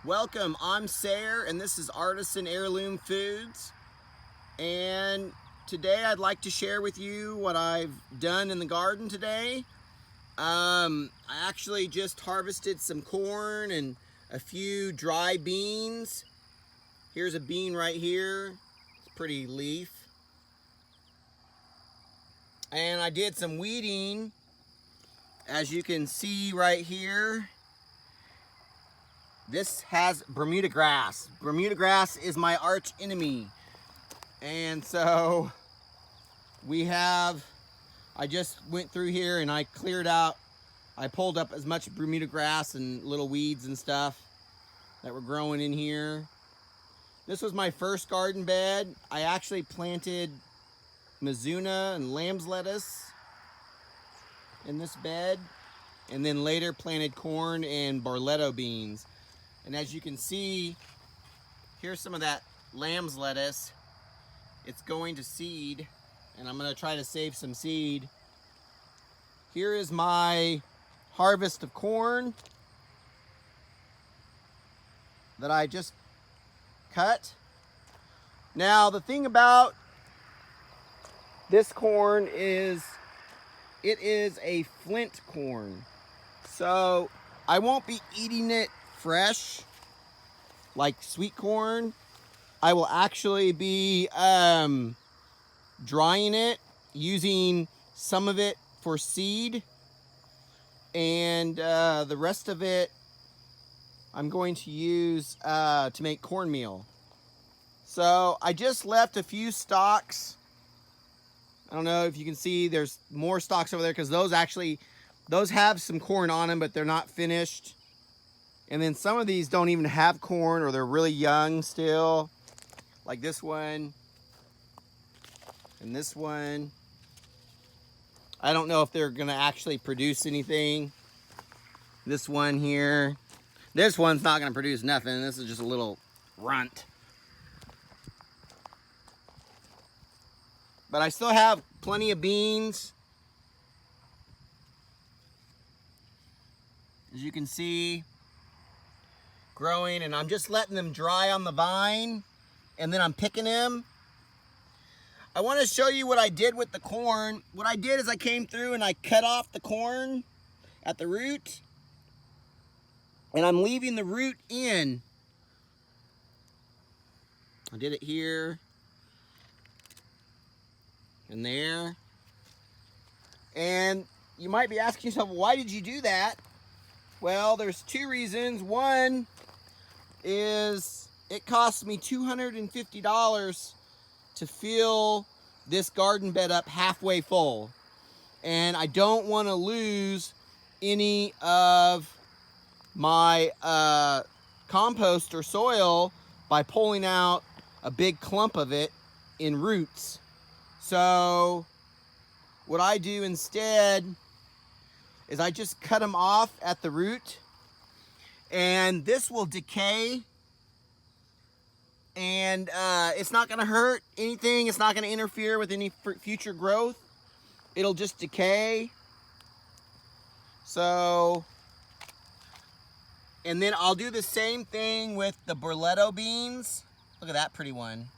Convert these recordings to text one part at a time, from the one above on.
Welcome, I'm Sayer and this is Artisan Heirloom Foods, and today I'd like to share with you what I've done in the garden today. I actually just harvested some corn and a few dry beans. Here's a bean right here, it's a pretty leaf. And I did some weeding, as you can see right here. This has Bermuda grass. Bermuda grass is my arch enemy. And so I just went through here and I cleared out, I pulled up as much Bermuda grass and little weeds and stuff that were growing in here. This was my first garden bed. I actually planted Mizuna and lamb's lettuce in this bed, and then later planted corn and Barletto beans. And as you can see, here's some of that lamb's lettuce. It's going to seed, and I'm going to try to save some seed. Here is my harvest of corn that I just cut. Now, the thing about this corn is it is a Flint corn. So I won't be eating it fresh like sweet corn. I will actually be drying it, using some of it for seed, and the rest of it I'm going to use to make cornmeal. So I just left a few stalks. I don't know if you can see, there's more stalks over there because those have some corn on them, but they're not finished. And then some of these don't even have corn, or they're really young still, like this one and this one. I don't know if they're gonna actually produce anything. This one here, this one's not gonna produce nothing. This is just a little runt. But I still have plenty of beans. As you can see, growing, and I'm just letting them dry on the vine, and then I'm picking them. I want to show you what I did with the corn. What I did is I came through and I cut off the corn at the root, and I'm leaving the root in. I did it here and there. And you might be asking yourself, why did you do that? Well, there's two reasons. One is it cost me $250 to fill this garden bed up halfway full. And I don't want to lose any of my compost or soil by pulling out a big clump of it in roots. So what I do instead is I just cut them off at the root, and this will decay, and it's not going to hurt anything. It's not going to interfere with any future growth. It'll just decay. So, and then I'll do the same thing with the Barletto beans. Look at that pretty one.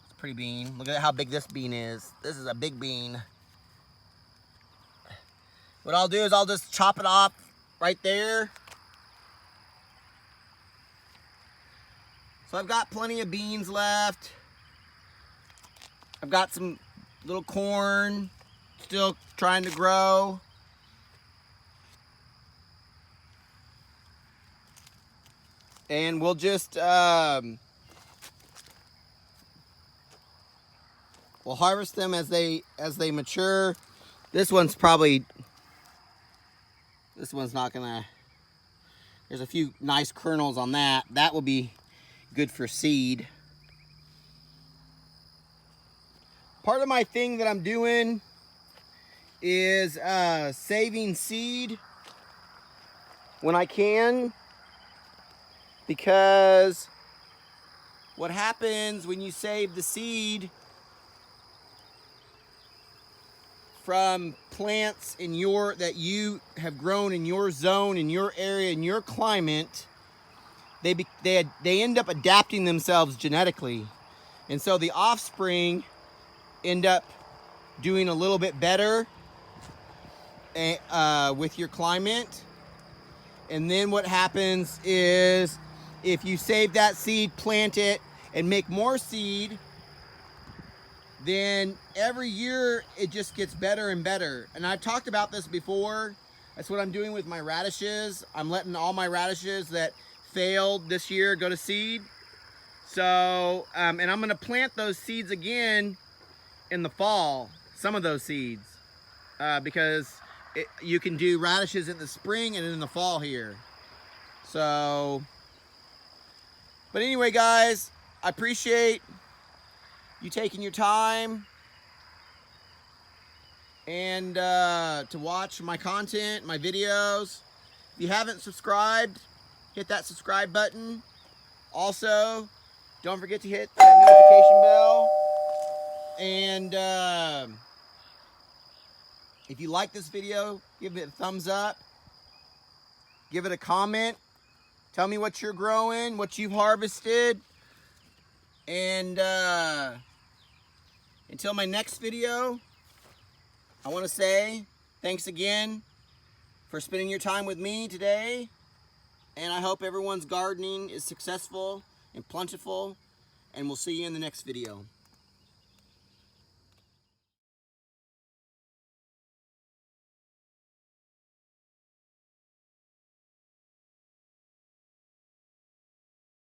It's a pretty bean. Look at how big this bean is. This is a big bean. What I'll do is I'll just chop it off right there. So I've got plenty of beans left. I've got some little corn still trying to grow. And we'll just we'll harvest them as they mature. This one's not gonna, there's a few nice kernels on that. That will be good for seed. Part of my thing that I'm doing is saving seed when I can, because what happens when you save the seed from plants in that you have grown in your zone, in your area, in your climate, they end up adapting themselves genetically. And so the offspring end up doing a little bit better with your climate. And then what happens is, if you save that seed, plant it, and make more seed, then every year it just gets better and better. And I've talked about this before. That's what I'm doing with my radishes. I'm letting all my radishes that failed this year go to seed. So, and I'm gonna plant those seeds again in the fall, some of those seeds, because you can do radishes in the spring and in the fall here. So, but anyway, guys, I appreciate you taking your time and to watch my content, my videos. If you haven't subscribed, hit that subscribe button. Also, don't forget to hit that notification bell. And if you like this video, give it a thumbs up. Give it a comment. Tell me what you're growing, what you've harvested. And until my next video, I want to say thanks again for spending your time with me today. And I hope everyone's gardening is successful and plentiful. And we'll see you in the next video.